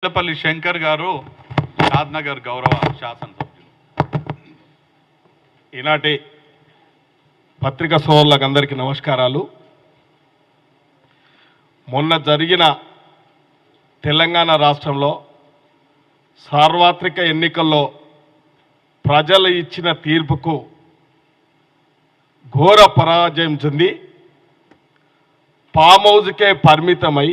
పెద్దపల్లి శంకర్ గారు షాద్నగర్ గౌరవ శాసనసభ్యులు. ఈనాటి పత్రికా సోదరులకు అందరికీ నమస్కారాలు. మొన్న జరిగిన తెలంగాణ రాష్ట్రంలో సార్వత్రిక ఎన్నికల్లో ప్రజలు ఇచ్చిన తీర్పుకు ఘోర పరాజయం చెంది ఫామ్ హౌస్కే పరిమితమై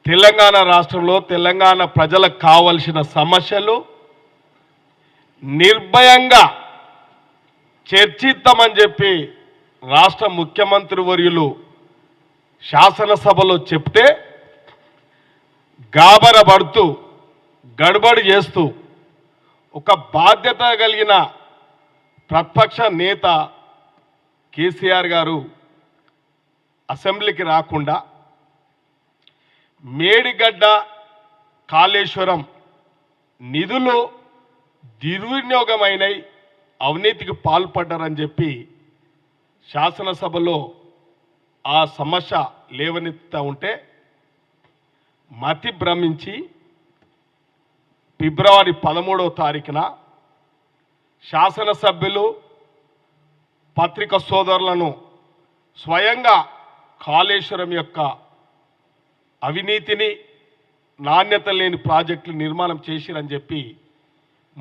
తెలంగాణ రాష్ట్రంలో తెలంగాణ ప్రజలకు కావలసిన సమస్యలు నిర్భయంగా చర్చిద్దామని చెప్పి రాష్ట్ర ముఖ్యమంత్రి వర్యులు శాసనసభలో చెప్తే గాబరపడుతూ గడబడి చేస్తూ ఒక బాధ్యత కలిగిన ప్రతిపక్ష నేత కేసీఆర్ గారు అసెంబ్లీకి రాకుండా మేడిగడ్డ కాళేశ్వరం నిధులు దుర్వినియోగమైనవి, అవినీతికి పాల్పడ్డారని చెప్పి శాసనసభలో ఆ సమస్య లేవనెత్తుతూ ఉంటే మతి భ్రమించి ఫిబ్రవరి 13వ తారీఖున శాసనసభ్యులు పత్రికా సోదరులను స్వయంగా కాళేశ్వరం యొక్క అవినీతిని, నాణ్యత లేని ప్రాజెక్టులు నిర్మాణం చేసిరని చెప్పి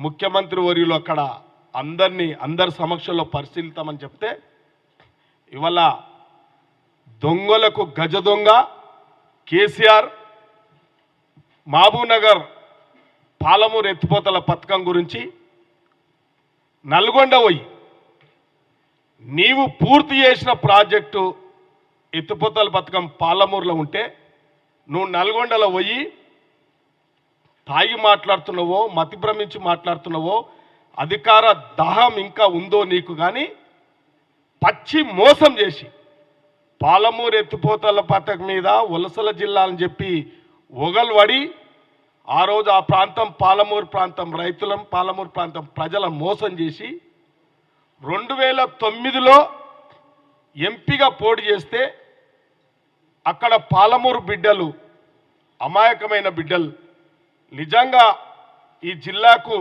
ముఖ్యమంత్రి వర్యులు అక్కడ అందరి సమక్షంలో పరిశీలిస్తామని చెప్తే ఇవాళ దొంగలకు గజ దొంగ కేసీఆర్ మహబూబ్నగర్ పాలమూరు ఎత్తిపోతల పథకం గురించి నల్గొండ పోయి నీవు పూర్తి చేసిన ప్రాజెక్టు ఎత్తిపోతల పథకం పాలమూరులో ఉంటే నువ్వు నల్గొండలో పోయి తాగి మాట్లాడుతున్నావో, మతి భ్రమించి మాట్లాడుతున్నావో, అధికార దాహం ఇంకా ఉందో నీకు, కానీ పచ్చి మోసం చేసి పాలమూరు ఎత్తిపోతల పథకం మీద వలసల జిల్లా అని చెప్పి ఒగల్వడి ఆ రోజు ఆ ప్రాంతం పాలమూరు ప్రాంతం రైతులను, పాలమూరు ప్రాంతం ప్రజల మోసం చేసి 2009లో ఎంపీగా పోటీ చేస్తే అక్కడ పాలమూరు బిడ్డలు, అమాయకమైన బిడ్డలు, నిజంగా ఈ జిల్లాకు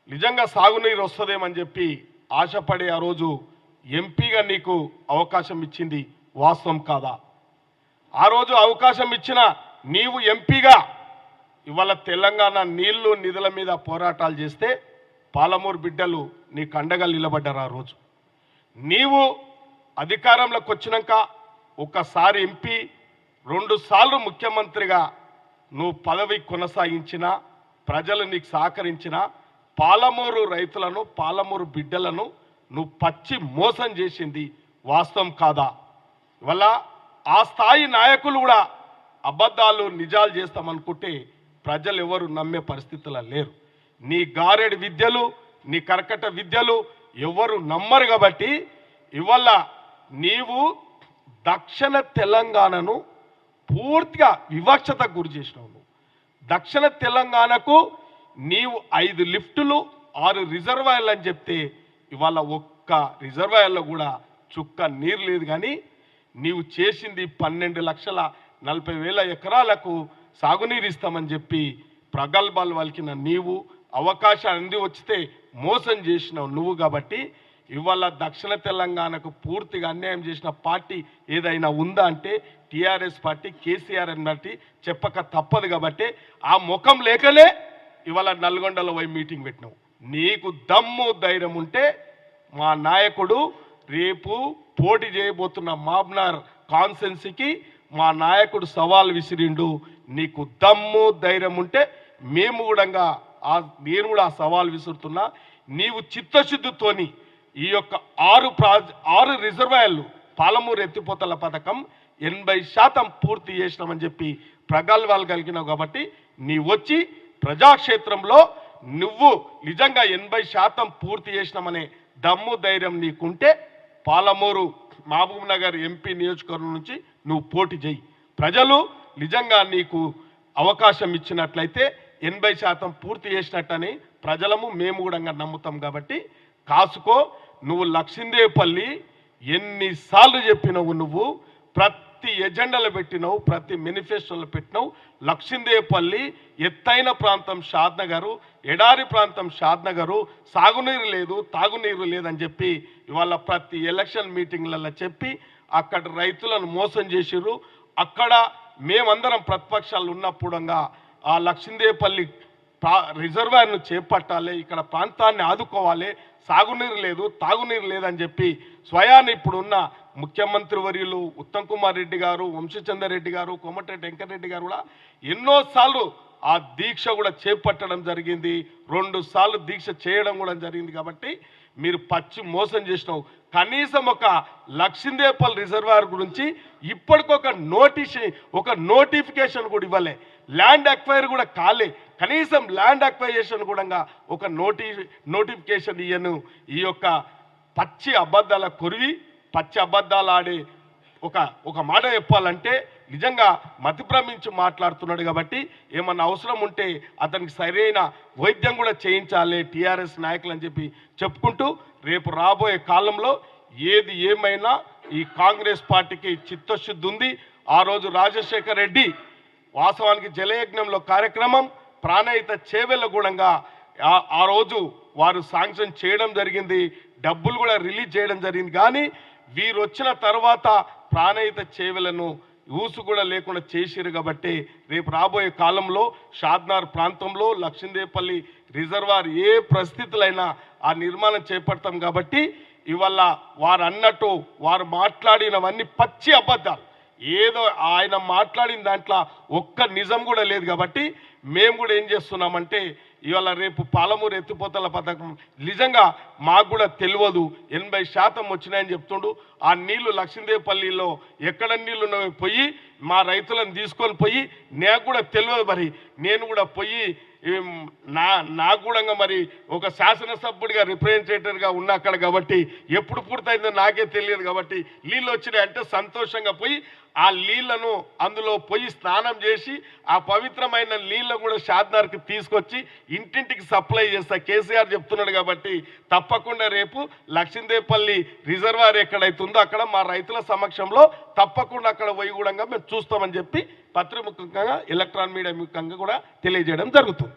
నిజంగా సాగునీరు వస్తుందేమని చెప్పి ఆశపడి ఆ రోజు ఎంపీగా నీకు అవకాశం ఇచ్చింది వాస్తవం కాదా? ఆ రోజు అవకాశం ఇచ్చిన నీవు ఎంపీగా ఇవాళ తెలంగాణ నీళ్లు నిధుల మీద పోరాటాలు చేస్తే పాలమూరు బిడ్డలు నీకు అండగా నిలబడ్డారు. ఆ రోజు నీవు అధికారంలోకి వచ్చినాక ఒకసారి ఎంపీ, 2 సార్లు ముఖ్యమంత్రిగా నువ్వు పదవి కొనసాగించిన, ప్రజలు నీకు సహకరించిన పాలమూరు రైతులను, పాలమూరు బిడ్డలను నువ్వు పచ్చి మోసం చేసింది వాస్తవం కాదా? ఇవాళ ఆ స్థాయి నాయకులు కూడా అబద్ధాలు నిజాలు చేస్తామనుకుంటే ప్రజలు ఎవరు నమ్మే పరిస్థితుల్లో లేరు. నీ గారెడి విద్యలు, నీ కర్కట విద్యలు ఎవరు నమ్మరు. కాబట్టి ఇవాళ నీవు దక్షిణ తెలంగాణను పూర్తిగా వివక్షతకు గురి చేసినావు. నువ్వు దక్షిణ తెలంగాణకు నీవు 5 లిఫ్టులు 6 రిజర్వాయర్లు అని చెప్తే ఇవాళ ఒక్క రిజర్వాయర్లో కూడా చుక్క నీరు లేదు. కానీ నీవు చేసింది 12,40,000 ఎకరాలకు సాగునీరు ఇస్తామని చెప్పి ప్రగల్భాలు వలికిన నీవు, అవకాశం అంది వచ్చితే మోసం చేసినావు నువ్వు. కాబట్టి ఇవాళ దక్షిణ తెలంగాణకు పూర్తిగా అన్యాయం చేసిన పార్టీ ఏదైనా ఉందా అంటే టీఆర్ఎస్ పార్టీ, కేసీఆర్ అన్నట్టు చెప్పక తప్పదు. కాబట్టి ఆ ముఖం లేకనే ఇవాళ నల్గొండలో పోయి మీటింగ్ పెట్టినావు. నీకు దమ్ము ధైర్యం ఉంటే మా నాయకుడు రేపు పోటీ చేయబోతున్న మహబూబ్నగర్ కాన్స్టిట్యున్సీకి మా నాయకుడు సవాల్ విసిరిండు. నీకు దమ్ము ధైర్యం ఉంటే మేము కూడా నేను కూడా ఆ సవాల్ విసురుతున్నా. నీవు చిత్తశుద్ధితోని ఈ యొక్క 6 రిజర్వాయర్లు పాలమూరు ఎత్తిపోతల పథకం 80% పూర్తి చేసినామని చెప్పి ప్రగల్భాలు కలిగినావు. కాబట్టి నీ వచ్చి ప్రజాక్షేత్రంలో నువ్వు నిజంగా 80% పూర్తి చేసినామనే దమ్ము ధైర్యం నీకుంటే పాలమూరు మహబూబ్నగర్ ఎంపీ నియోజకవర్గం నుంచి నువ్వు పోటీ చేయి. ప్రజలు నిజంగా నీకు అవకాశం ఇచ్చినట్లయితే 80% పూర్తి చేసినట్టని ప్రజలము మేము కూడా నమ్ముతాం. కాబట్టి కాసుకో. నువ్వు లక్షిందేపల్లి ఎన్నిసార్లు చెప్పినవు, నువ్వు ప్రతి ప్రతి ఎజెండాలో పెట్టినావు, ప్రతి మేనిఫెస్టోలో పెట్టినావు. లక్షిందేపల్లి ఎత్తైన ప్రాంతం షాద్నగరు, ఎడారి ప్రాంతం షాద్నగరు, సాగునీరు లేదు, తాగునీరు లేదని చెప్పి ఇవాళ ప్రతి ఎలక్షన్ మీటింగ్లలో చెప్పి అక్కడ రైతులను మోసం చేసిర్రు. అక్కడ మేమందరం ప్రతిపక్షాలు ఉన్నప్పుడంగా ఆ లక్షిందేపల్లి రిజర్వాయర్ను చేపట్టాలి, ఇక్కడ ప్రాంతాన్ని ఆదుకోవాలి, సాగునీరు లేదు, తాగునీరు లేదని చెప్పి స్వయాన్ని ఇప్పుడున్న ముఖ్యమంత్రి వర్యులు ఉత్తమ్ కుమార్ రెడ్డి గారు, వంశీచందర్ రెడ్డి గారు, కోమటిరెడ్డి వెంకటరెడ్డి గారు కూడా ఎన్నోసార్లు ఆ దీక్ష కూడా చేపట్టడం జరిగింది. 2 సార్లు దీక్ష చేయడం కూడా జరిగింది. కాబట్టి మీరు పచ్చి మోసం చేసినావు. కనీసం ఒక లక్షిందేపల్లి రిజర్వాయర్ గురించి ఇప్పటికొక నోటిఫికేషన్ కూడా ఇవ్వలే, ల్యాండ్ అక్వైర్ కూడా కాలే. కనీసం ల్యాండ్ అక్వైజేషన్ కూడా ఒక నోటిఫికేషన్ ఇయ్యను. ఈ యొక్క పచ్చి అబద్ధాల కొరివి, పచ్చి అబద్ధాలు ఆడే ఒక మాట చెప్పాలంటే నిజంగా మతిభ్రమించి మాట్లాడుతున్నాడు. కాబట్టి ఏమన్నా అవసరం ఉంటే అతనికి సరైన వైద్యం కూడా చేయించాలి టీఆర్ఎస్ నాయకులు అని చెప్పి చెప్పుకుంటూ, రేపు రాబోయే కాలంలో ఏది ఏమైనా ఈ కాంగ్రెస్ పార్టీకి చిత్తశుద్ధి ఉంది. ఆ రోజు రాజశేఖర్ రెడ్డి వాస్తవానికి జలయజ్ఞంలో కార్యక్రమం ప్రాణహిత చేవెళ్ళ గుణంగా ఆ రోజు వారు శాంక్షన్ చేయడం జరిగింది, డబ్బులు కూడా రిలీజ్ చేయడం జరిగింది. కానీ వీరు వచ్చిన తర్వాత ప్రాణహిత చేవెలను ఊసు కూడా లేకుండా చేసిరు. కాబట్టి రేపు రాబోయే కాలంలో షాద్నార్ ప్రాంతంలో లక్షిందేపల్లి రిజర్వాయర్ ఏ పరిస్థితులైనా ఆ నిర్మాణం చేపడతాం. కాబట్టి ఇవాళ వారు అన్నట్టు వారు మాట్లాడినవన్నీ పచ్చి అబద్ధాలు. ఏదో ఆయన మాట్లాడిన దాంట్లో ఒక్క నిజం కూడా లేదు. కాబట్టి మేము కూడా ఏం చేస్తున్నామంటే ఇవాళ రేపు పాలమూరు ఎత్తిపోతల పథకం నిజంగా మాకు కూడా తెలియదు, 80% వచ్చినాయని చెప్తుండు. ఆ నీళ్లు లక్షిందేపల్లిలో ఎక్కడ నీళ్లు ఉన్నవి పోయి మా రైతులను తీసుకొని పోయి నాకు కూడా తెలియదు. మరి నేను కూడా పోయి నాకు కూడా మరి ఒక శాసనసభ్యుడిగా రిప్రజెంటేటివ్గా ఉన్నా అక్కడ. కాబట్టి ఎప్పుడు పూర్తయిందో నాకే తెలియదు. కాబట్టి నీళ్ళు వచ్చినాయి అంటే సంతోషంగా పోయి ఆ నీళ్లను అందులో పోయి స్నానం చేసి ఆ పవిత్రమైన నీళ్లను కూడా షాద్నార్కి తీసుకొచ్చి ఇంటింటికి సప్లై చేస్తా కేసీఆర్ చెప్తున్నాడు. కాబట్టి తప్పకుండా రేపు లక్షిందేపల్లి రిజర్వాయర్ ఎక్కడైతుందో అక్కడ మా రైతుల సమక్షంలో తప్పకుండా అక్కడ పోయి కూడా మేము చూస్తామని చెప్పి పత్రిముఖంగా ఎలక్ట్రాన్ మీడియా ముఖంగా కూడా తెలియజేయడం జరుగుతుంది.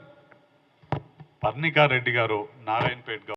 పర్ణికా రెడ్డి గారు నారాయణపేట